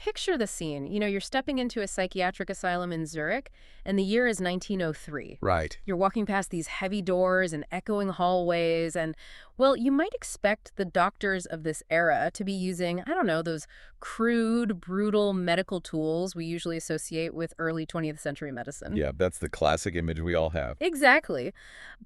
picture the scene. You're stepping into a psychiatric asylum in Zurich, and the year is 1903. Right. You're walking past these heavy doors and echoing hallways, and, well, you might expect the doctors of this era to be using, I don't know, those crude, brutal medical tools we usually associate with early 20th century medicine. Yeah, that's the classic image we all have. Exactly.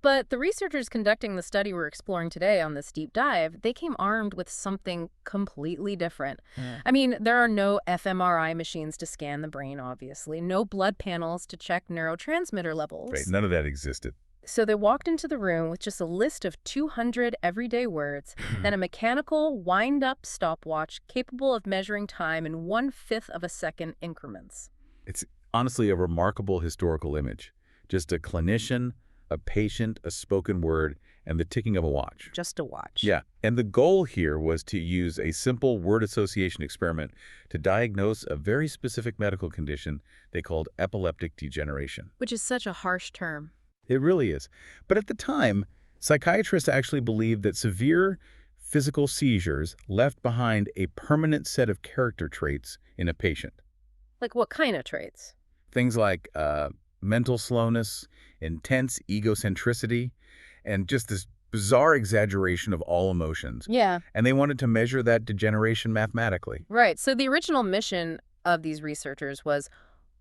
But the researchers conducting the study we're exploring today on this deep dive, they came armed with something completely different. I mean, there are no fMRI machines to scan the brain, obviously, no blood panels to check neurotransmitter levels. Right, none of that existed. So they walked into the room with just a list of 200 everyday words, then a mechanical, wind-up stopwatch capable of measuring time in 1/5 of a second increments. It's honestly a remarkable historical image. Just a clinician, a patient, a spoken word, and the ticking of a watch. Just a watch. Yeah, and the goal here was to use a simple word association experiment to diagnose a very specific medical condition they called epileptic degeneration. Which is such a harsh term. It really is. But at the time, psychiatrists actually believed that severe physical seizures left behind a permanent set of character traits in a patient. Like what kind of traits? Things like mental slowness, intense egocentricity, and just this bizarre exaggeration of all emotions. Yeah. And they wanted to measure that degeneration mathematically. Right. So the original mission of these researchers was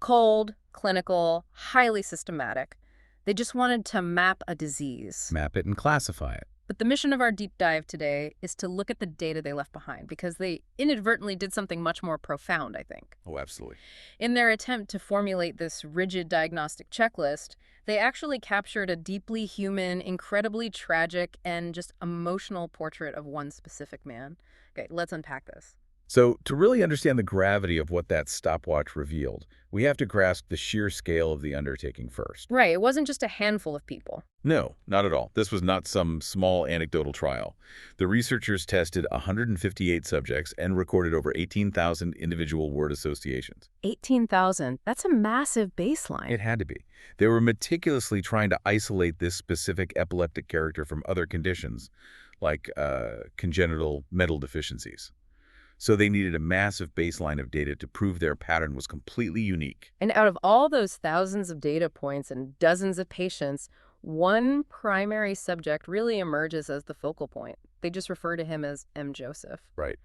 cold, clinical, highly systematic. They just wanted to map a disease. Map it and classify it. But the mission of our deep dive today is to look at the data they left behind, because they inadvertently did something much more profound, I think. Oh, absolutely. In their attempt to formulate this rigid diagnostic checklist, they actually captured a deeply human, incredibly tragic, and just emotional portrait of one specific man. Okay, let's unpack this. So to really understand the gravity of what that stopwatch revealed, we have to grasp the sheer scale of the undertaking first. Right, it wasn't just a handful of people. No, not at all. This was not some small anecdotal trial. The researchers tested 158 subjects and recorded over 18,000 individual word associations. 18,000. That's a massive baseline. It had to be. They were meticulously trying to isolate this specific epileptic character from other conditions, like congenital mental deficiencies. So they needed a massive baseline of data to prove their pattern was completely unique. And out of all those thousands of data points and dozens of patients, one primary subject really emerges as the focal point. They just refer to him as M. Joseph. Right.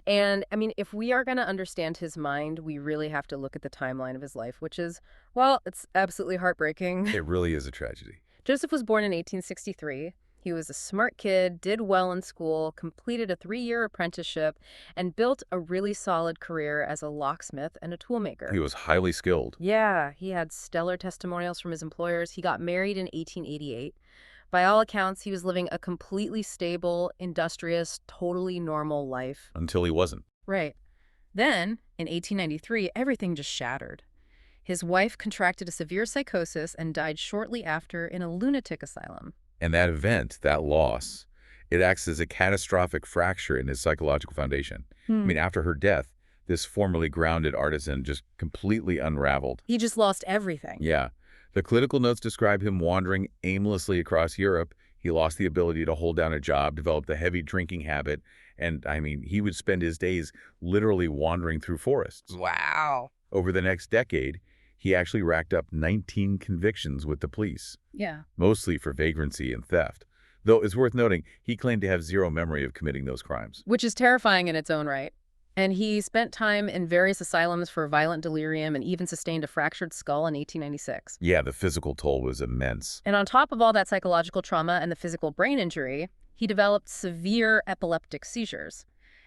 And, I mean, if we are going to understand his mind, we really have to look at the timeline of his life, which is, well, it's absolutely heartbreaking. It really is a tragedy. Joseph was born in 1863. He was a smart kid, did well in school, completed a 3-year apprenticeship, and built a really solid career as a locksmith and a toolmaker. He was highly skilled. Yeah, he had stellar testimonials from his employers. He got married in 1888. By all accounts, he was living a completely stable, industrious, totally normal life. Until he wasn't. Right. Then, in 1893, everything just shattered. His wife contracted a severe psychosis and died shortly after in a lunatic asylum. And that event, that loss, it acts as a catastrophic fracture in his psychological foundation. I mean, after her death, this formerly grounded artisan just completely unraveled. He just lost everything. Yeah. The clinical notes describe him wandering aimlessly across Europe. He lost the ability to hold down a job, developed a heavy drinking habit, and, I mean, he would spend his days literally wandering through forests. Wow. Over the next decade, he actually racked up 19 convictions with the police. Yeah. Mostly for vagrancy and theft. Though it's worth noting, he claimed to have zero memory of committing those crimes. Which is terrifying in its own right. And he spent time in various asylums for violent delirium and even sustained a fractured skull in 1896. Yeah, the physical toll was immense. And on top of all that psychological trauma and the physical brain injury, he developed severe epileptic seizures.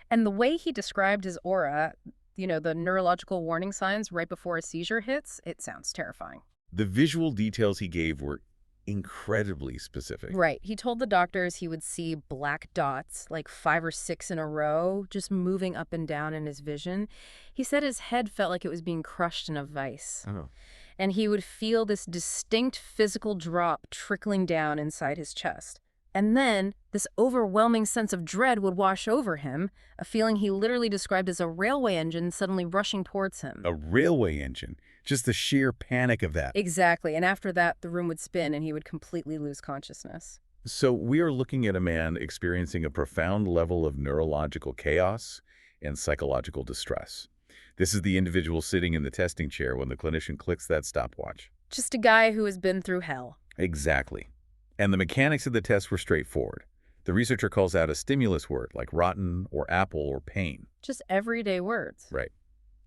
And the way he described his aura, the neurological warning signs right before a seizure hits, it sounds terrifying. The visual details he gave were incredibly specific. Right. He told the doctors he would see black dots, like 5 or 6 in a row, just moving up and down in his vision. He said his head felt like it was being crushed in a vice. Oh. And he would feel this distinct physical drop trickling down inside his chest. And then this overwhelming sense of dread would wash over him, a feeling he literally described as a railway engine suddenly rushing towards him. A railway engine. Just the sheer panic of that. Exactly. And after that, the room would spin and he would completely lose consciousness. So we are looking at a man experiencing a profound level of neurological chaos and psychological distress. This is the individual sitting in the testing chair when the clinician clicks that stopwatch. Just a guy who has been through hell. Exactly. And the mechanics of the test were straightforward. The researcher calls out a stimulus word like rotten or apple or pain. Just everyday words. Right.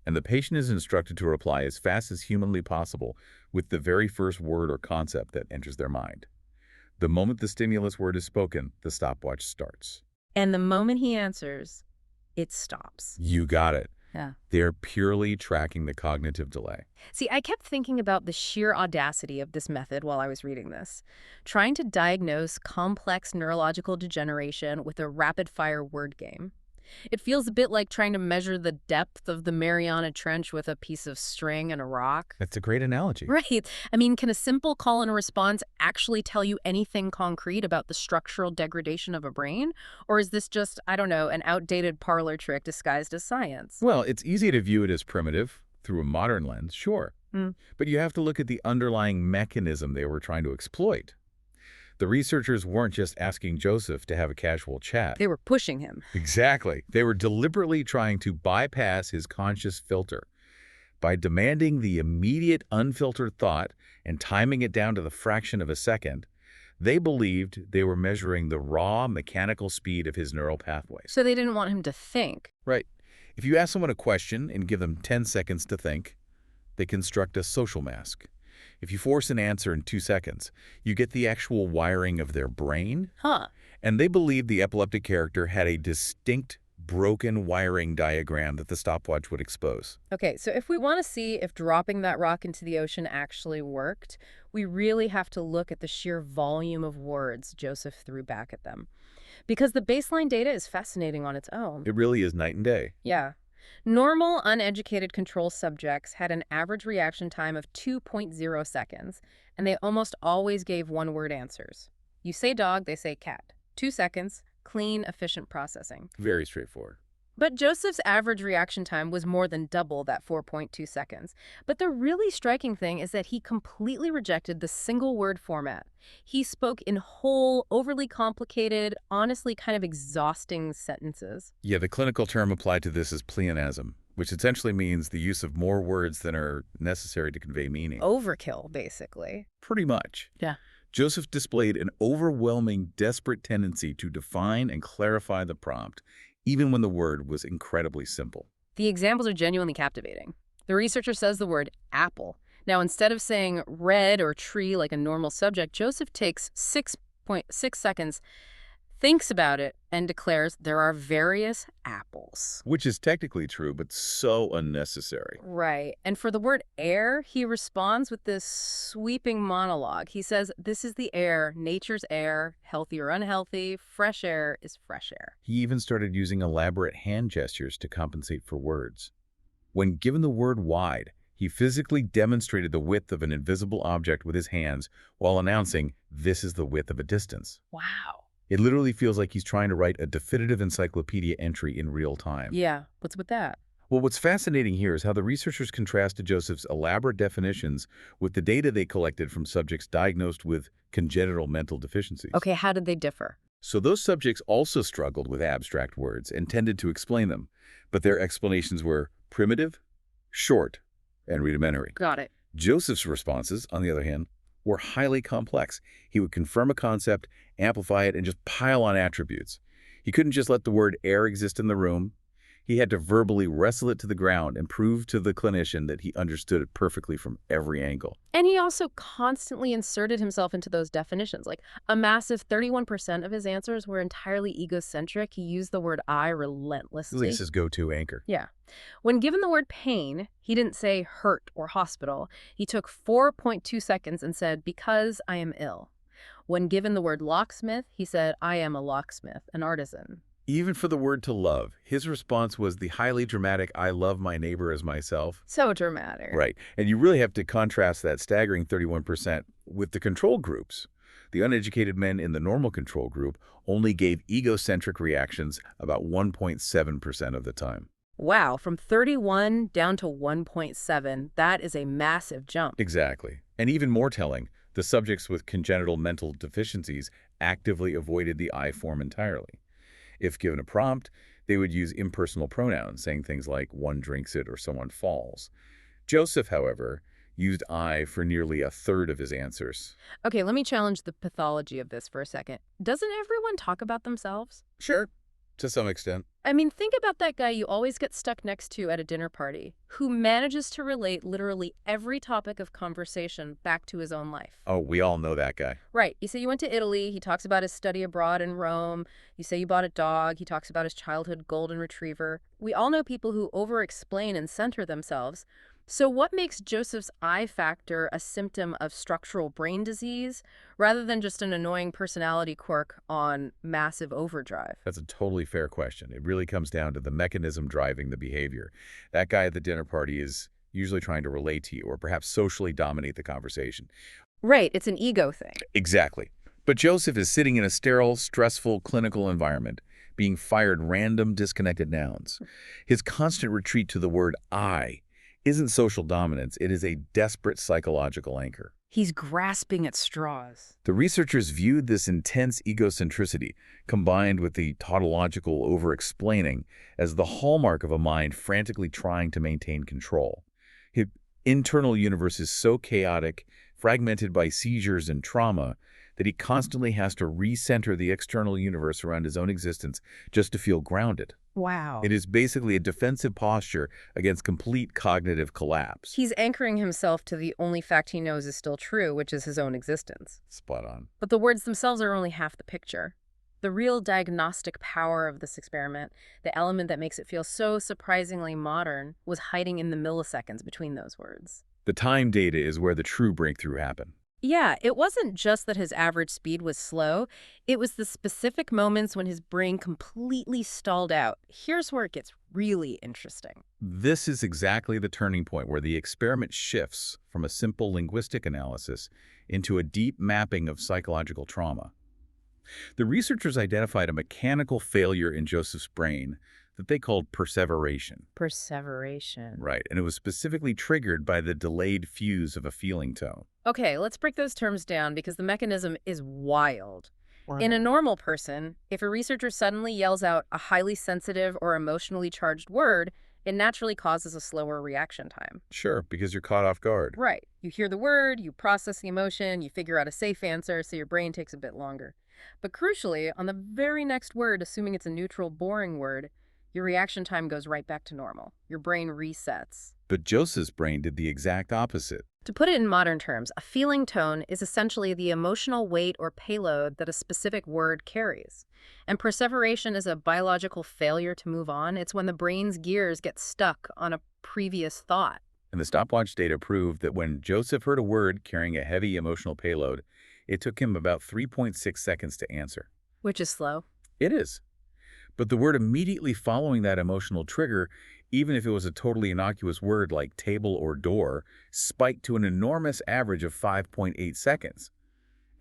And the patient is instructed to reply as fast as humanly possible with the very first word or concept that enters their mind. The moment the stimulus word is spoken, the stopwatch starts. And the moment he answers, it stops. You got it. Yeah. They're purely tracking the cognitive delay. See, I kept thinking about the sheer audacity of this method while I was reading this. Trying to diagnose complex neurological degeneration with a rapid-fire word game. It feels a bit like trying to measure the depth of the Mariana Trench with a piece of string and a rock. That's a great analogy. Right. I mean, can a simple call and response actually tell you anything concrete about the structural degradation of a brain? Or is this just, I don't know, an outdated parlor trick disguised as science? Well, it's easy to view it as primitive through a modern lens, sure. But you have to look at the underlying mechanism they were trying to exploit. The researchers weren't just asking Joseph to have a casual chat. They were pushing him. Exactly. They were deliberately trying to bypass his conscious filter. By demanding the immediate unfiltered thought and timing it down to the fraction of a second, they believed they were measuring the raw mechanical speed of his neural pathways. So they didn't want him to think. Right. If you ask someone a question and give them 10 seconds to think, they construct a social mask. If you force an answer in 2 seconds, you get the actual wiring of their brain. And they believed the epileptic character had a distinct broken wiring diagram that the stopwatch would expose. Okay, so if we want to see if dropping that rock into the ocean actually worked, we really have to look at the sheer volume of words Joseph threw back at them. Because the baseline data is fascinating on its own. It really is night and day. Yeah. Normal, uneducated control subjects had an average reaction time of 2.0 seconds, and they almost always gave one-word answers. You say dog, they say cat. 2 seconds, clean, efficient processing. Very straightforward. But Joseph's average reaction time was more than double that 4.2 seconds. But the really striking thing is that he completely rejected the single-word format. He spoke in whole, overly complicated, honestly kind of exhausting sentences. Yeah, the clinical term applied to this is pleonasm, which essentially means the use of more words than are necessary to convey meaning. Overkill, basically. Pretty much. Yeah. Joseph displayed an overwhelming, desperate tendency to define and clarify the prompt, even when the word was incredibly simple. The examples are genuinely captivating. The researcher says the word apple. Now, instead of saying red or tree like a normal subject, Joseph takes 6.6 seconds, thinks about it, and declares there are various apples. Which is technically true, but so unnecessary. Right. And for the word air, he responds with this sweeping monologue. He says, this is the air, nature's air, healthy or unhealthy, fresh air is fresh air. He even started using elaborate hand gestures to compensate for words. When given the word wide, he physically demonstrated the width of an invisible object with his hands while announcing, this is the width of a distance. Wow. It literally feels like he's trying to write a definitive encyclopedia entry in real time. Yeah, what's with that? Well, what's fascinating here is how the researchers contrasted Joseph's elaborate definitions with the data they collected from subjects diagnosed with congenital mental deficiencies. Okay, how did they differ? So those subjects also struggled with abstract words and tended to explain them, but their explanations were primitive, short, and rudimentary. Got it. Joseph's responses, on the other hand, were highly complex. He would confirm a concept, amplify it, and just pile on attributes. He couldn't just let the word air exist in the room. He had to verbally wrestle it to the ground and prove to the clinician that he understood it perfectly from every angle. And he also constantly inserted himself into those definitions. Like a massive 31% of his answers were entirely egocentric. He used the word I relentlessly. This is his go-to anchor. Yeah. When given the word pain, he didn't say hurt or hospital. He took 4.2 seconds and said, because I am ill. When given the word locksmith, he said, I am a locksmith, an artisan. Even for the word to love, his response was the highly dramatic, I love my neighbor as myself. So dramatic. Right. And you really have to contrast that staggering 31% with the control groups. The uneducated men in the normal control group only gave egocentric reactions about 1.7% of the time. Wow, from 31 down to 1.7, that is a massive jump. Exactly. And even more telling, the subjects with congenital mental deficiencies actively avoided the I form entirely. If given a prompt, They would use impersonal pronouns, saying things like one drinks it or someone falls. Joseph, however, used I for nearly a third of his answers. Okay, let me challenge the pathology of this for a second. Doesn't everyone talk about themselves? Sure, to some extent. I mean, think about that guy you always get stuck next to at a dinner party, who manages to relate literally every topic of conversation back to his own life. Oh, we all know that guy. Right. You say you went to Italy, he talks about his study abroad in Rome. You say you bought a dog, he talks about his childhood golden retriever. We all know people who over-explain and center themselves. So what makes Joseph's I factor a symptom of structural brain disease rather than just an annoying personality quirk on massive overdrive? That's a totally fair question. It really comes down to the mechanism driving the behavior. That guy at the dinner party is usually trying to relate to you or perhaps socially dominate the conversation. Right, it's an ego thing. Exactly. But Joseph is sitting in a sterile, stressful clinical environment, being fired random, disconnected nouns. His constant retreat to the word I isn't social dominance, it is a desperate psychological anchor. He's grasping at straws. The researchers viewed this intense egocentricity, combined with the tautological over-explaining, as the hallmark of a mind frantically trying to maintain control. His internal universe is so chaotic, fragmented by seizures and trauma, that he constantly has to recenter the external universe around his own existence just to feel grounded. Wow. It is basically a defensive posture against complete cognitive collapse. He's anchoring himself to the only fact he knows is still true, which is his own existence. Spot on. But the words themselves are only half the picture. The real diagnostic power of this experiment, the element that makes it feel so surprisingly modern, was hiding in the milliseconds between those words. The time data is where the true breakthrough happened. Yeah, it wasn't just that his average speed was slow. It was the specific moments when his brain completely stalled out. Here's where it gets really interesting. This is exactly the turning point where the experiment shifts from a simple linguistic analysis into a deep mapping of psychological trauma. The researchers identified a mechanical failure in Joseph's brain that they called perseveration. Perseveration. Right, and it was specifically triggered by the delayed fuse of a feeling tone. Okay, let's break those terms down because the mechanism is wild. Wow. In a normal person, if a researcher suddenly yells out a highly sensitive or emotionally charged word, it naturally causes a slower reaction time. Sure, because you're caught off guard. Right. You hear the word, you process the emotion, you figure out a safe answer, so your brain takes a bit longer. But crucially, on the very next word, assuming it's a neutral, boring word, your reaction time goes right back to normal. Your brain resets. But Joseph's brain did the exact opposite. To put it in modern terms, a feeling tone is essentially the emotional weight or payload that a specific word carries. And perseveration is a biological failure to move on. It's when the brain's gears get stuck on a previous thought. And the stopwatch data proved that when Joseph heard a word carrying a heavy emotional payload, it took him about 3.6 seconds to answer. Which is slow. It is. But the word immediately following that emotional trigger, even if it was a totally innocuous word like table or door, spiked to an enormous average of 5.8 seconds.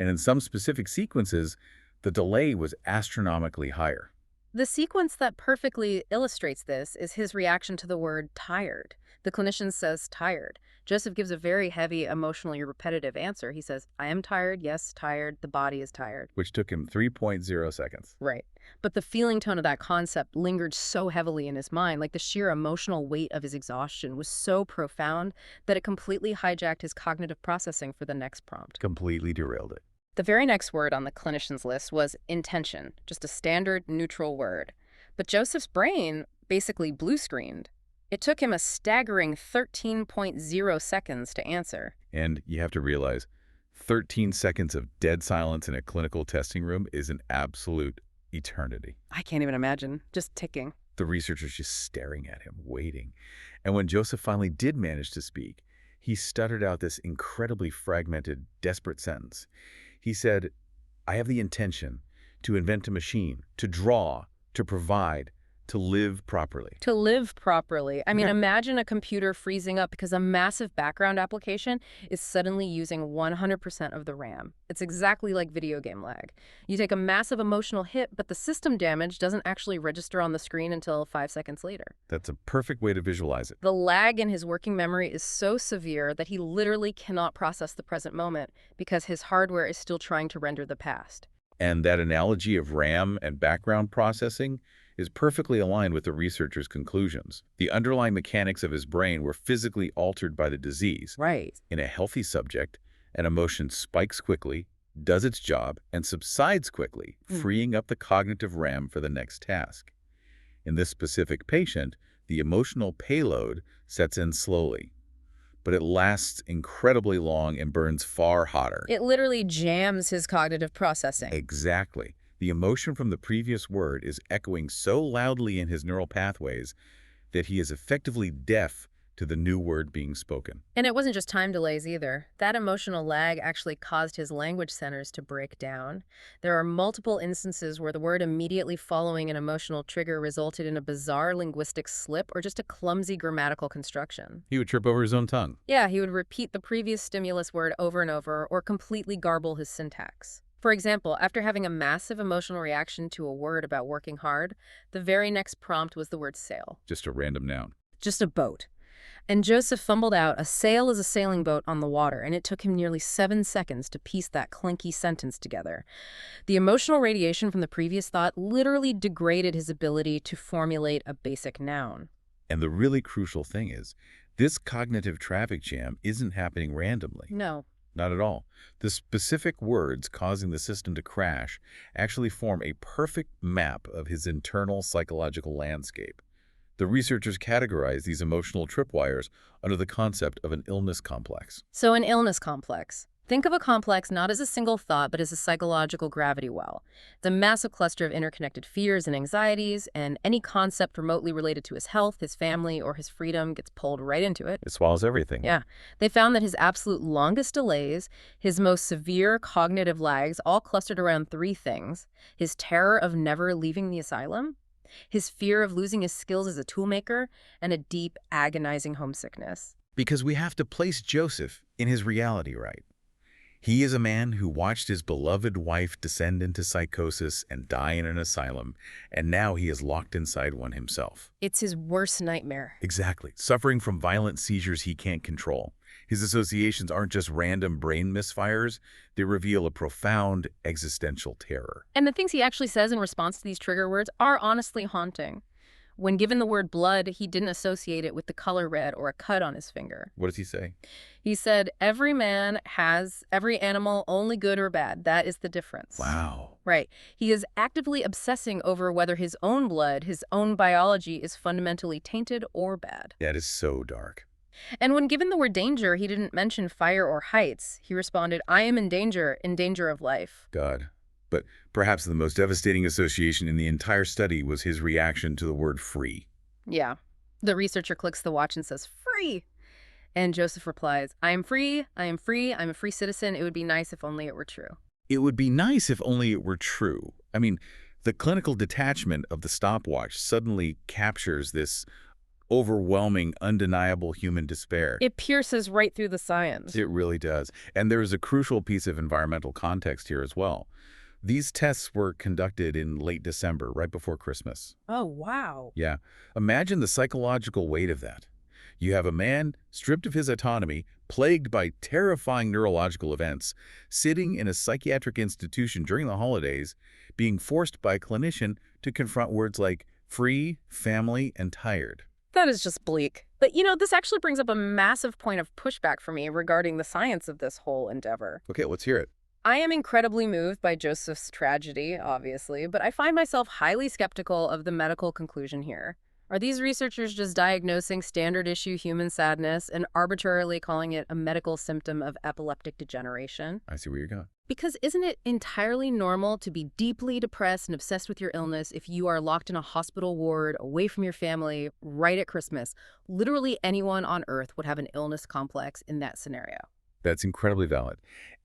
And in some specific sequences, the delay was astronomically higher. The sequence that perfectly illustrates this is his reaction to the word tired. The clinician says tired. Joseph gives a very heavy, emotionally repetitive answer. He says, I am tired, yes, tired, the body is tired. Which took him 3.0 seconds. Right. But the feeling tone of that concept lingered so heavily in his mind, like the sheer emotional weight of his exhaustion was so profound that it completely hijacked his cognitive processing for the next prompt. Completely derailed it. The very next word on the clinician's list was intention, just a standard neutral word. But Joseph's brain basically blue-screened. It took him a staggering 13.0 seconds to answer. And you have to realize, 13 seconds of dead silence in a clinical testing room is an absolute eternity. I can't even imagine. Just ticking. The researchers just staring at him, waiting. And when Joseph finally did manage to speak, he stuttered out this incredibly fragmented, desperate sentence. He said, I have the intention to invent a machine, to draw, to provide, to live properly. To live properly. I mean, imagine a computer freezing up because a massive background application is suddenly using 100% of the RAM. It's exactly like video game lag. You take a massive emotional hit, but the system damage doesn't actually register on the screen until 5 seconds later. That's a perfect way to visualize it. The lag in his working memory is so severe that he literally cannot process the present moment because his hardware is still trying to render the past. And that analogy of RAM and background processing is perfectly aligned with the researchers' conclusions. The underlying mechanics of his brain were physically altered by the disease. Right. In a healthy subject, an emotion spikes quickly, does its job, and subsides quickly, freeing up the cognitive RAM for the next task. In this specific patient, the emotional payload sets in slowly, but it lasts incredibly long and burns far hotter. It literally jams his cognitive processing. Exactly. The emotion from the previous word is echoing so loudly in his neural pathways that he is effectively deaf to the new word being spoken. And it wasn't just time delays either. That emotional lag actually caused his language centers to break down. There are multiple instances where the word immediately following an emotional trigger resulted in a bizarre linguistic slip or just a clumsy grammatical construction. He would trip over his own tongue. Yeah, he would repeat the previous stimulus word over and over or completely garble his syntax. For example, after having a massive emotional reaction to a word about working hard, the very next prompt was the word sail. Just a random noun. Just a boat. And Joseph fumbled out, "A sail is a sailing boat on the water," and it took him nearly 7 seconds to piece that clinky sentence together. The emotional radiation from the previous thought literally degraded his ability to formulate a basic noun. And the really crucial thing is, this cognitive traffic jam isn't happening randomly. No. Not at all. The specific words causing the system to crash actually form a perfect map of his internal psychological landscape. The researchers categorize these emotional tripwires under the concept of an illness complex. So an illness complex. Think of a complex not as a single thought, but as a psychological gravity well. It's a massive cluster of interconnected fears and anxieties, and any concept remotely related to his health, his family, or his freedom gets pulled right into it. It swallows everything. Yeah. They found that his absolute longest delays, his most severe cognitive lags, all clustered around 3 things: his terror of never leaving the asylum, his fear of losing his skills as a toolmaker, and a deep, agonizing homesickness. Because we have to place Joseph in his reality, right? He is a man who watched his beloved wife descend into psychosis and die in an asylum, and now he is locked inside one himself. It's his worst nightmare. Exactly. Suffering from violent seizures he can't control. His associations aren't just random brain misfires. They reveal a profound existential terror. And the things he actually says in response to these trigger words are honestly haunting. When given the word blood, he didn't associate it with the color red or a cut on his finger. What does he say? He said, "Every man has every animal, only good or bad. That is the difference." Wow. Right. He is actively obsessing over whether his own blood, his own biology, is fundamentally tainted or bad. That is so dark. And when given the word danger, he didn't mention fire or heights. He responded, "I am in danger of life." God. But perhaps the most devastating association in the entire study was his reaction to the word free. Yeah. The researcher clicks the watch and says, "Free." And Joseph replies, "I am free, I am free, I'm a free citizen. It would be nice if only it were true." It would be nice if only it were true. I mean, the clinical detachment of the stopwatch suddenly captures this overwhelming, undeniable human despair. It pierces right through the science. It really does. And there is a crucial piece of environmental context here as well. These tests were conducted in late December, right before Christmas. Oh, wow. Yeah. Imagine the psychological weight of that. You have a man stripped of his autonomy, plagued by terrifying neurological events, sitting in a psychiatric institution during the holidays, being forced by a clinician to confront words like free, family, and tired. That is just bleak. But, this actually brings up a massive point of pushback for me regarding the science of this whole endeavor. Okay, let's hear it. I am incredibly moved by Joseph's tragedy, obviously, but I find myself highly skeptical of the medical conclusion here. Are these researchers just diagnosing standard-issue human sadness and arbitrarily calling it a medical symptom of epileptic degeneration? I see where you're going. Because isn't it entirely normal to be deeply depressed and obsessed with your illness if you are locked in a hospital ward, away from your family, right at Christmas? Literally anyone on Earth would have an illness complex in that scenario. That's incredibly valid.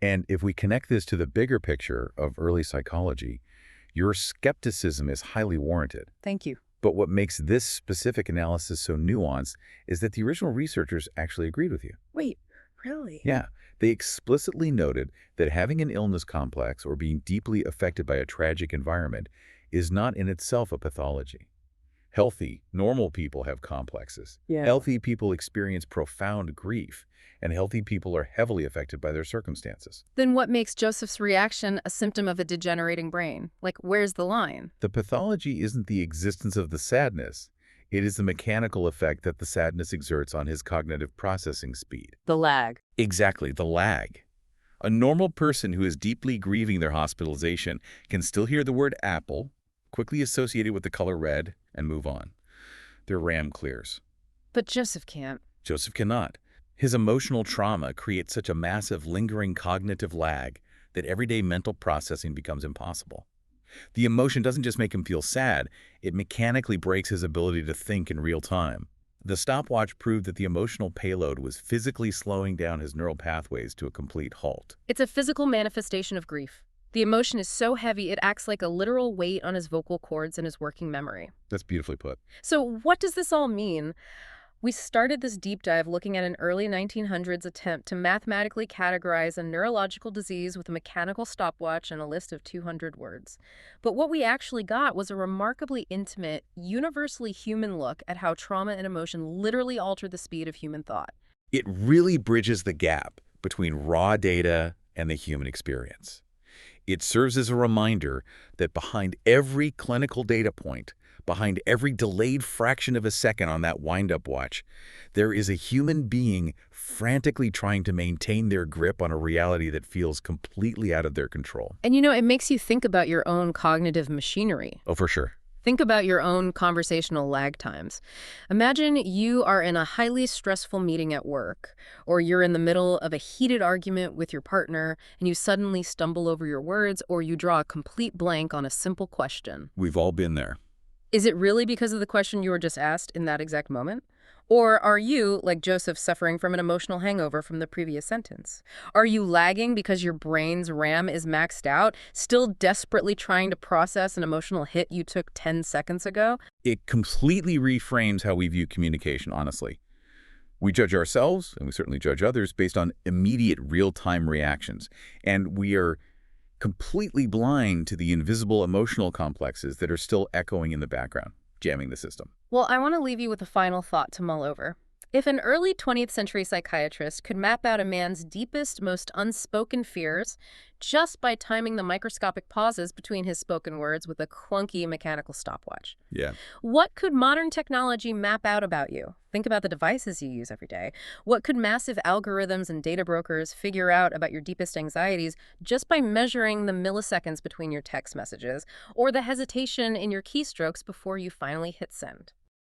And if we connect this to the bigger picture of early psychology, your skepticism is highly warranted. Thank you. But what makes this specific analysis so nuanced is that the original researchers actually agreed with you. Wait, really? Yeah, they explicitly noted that having an illness complex or being deeply affected by a tragic environment is not in itself a pathology. Healthy, normal people have complexes. Yeah. Healthy people experience profound grief, and healthy people are heavily affected by their circumstances. Then what makes Joseph's reaction a symptom of a degenerating brain? Like, where's the line? The pathology isn't the existence of the sadness. It is the mechanical effect that the sadness exerts on his cognitive processing speed. The lag. Exactly, the lag. A normal person who is deeply grieving their hospitalization can still hear the word apple, quickly associate it with the color red, and move on. Their RAM clears. But Joseph can't. Joseph cannot. His emotional trauma creates such a massive, lingering cognitive lag that everyday mental processing becomes impossible. The emotion doesn't just make him feel sad, it mechanically breaks his ability to think in real time. The stopwatch proved that the emotional payload was physically slowing down his neural pathways to a complete halt. It's a physical manifestation of grief. The emotion is so heavy it acts like a literal weight on his vocal cords and his working memory. That's beautifully put. So what does this all mean? We started this deep dive looking at an early 1900s attempt to mathematically categorize a neurological disease with a mechanical stopwatch and a list of 200 words. But what we actually got was a remarkably intimate, universally human look at how trauma and emotion literally alter the speed of human thought. It really bridges the gap between raw data and the human experience. It serves as a reminder that behind every clinical data point, behind every delayed fraction of a second on that wind-up watch, there is a human being frantically trying to maintain their grip on a reality that feels completely out of their control. And it makes you think about your own cognitive machinery. Oh, for sure. Think about your own conversational lag times. Imagine you are in a highly stressful meeting at work, or you're in the middle of a heated argument with your partner, and you suddenly stumble over your words, or you draw a complete blank on a simple question. We've all been there. Is it really because of the question you were just asked in that exact moment? Or are you, like Joseph, suffering from an emotional hangover from the previous sentence? Are you lagging because your brain's RAM is maxed out, still desperately trying to process an emotional hit you took 10 seconds ago? It completely reframes how we view communication, honestly. We judge ourselves, and we certainly judge others, based on immediate real-time reactions. And we are completely blind to the invisible emotional complexes that are still echoing in the background, jamming the system. Well, I want to leave you with a final thought to mull over. If an early 20th century psychiatrist could map out a man's deepest, most unspoken fears just by timing the microscopic pauses between his spoken words with a clunky mechanical stopwatch, Yeah. what could modern technology map out about you? Think about the devices you use every day. What could massive algorithms and data brokers figure out about your deepest anxieties just by measuring the milliseconds between your text messages or the hesitation in your keystrokes before you finally hit send?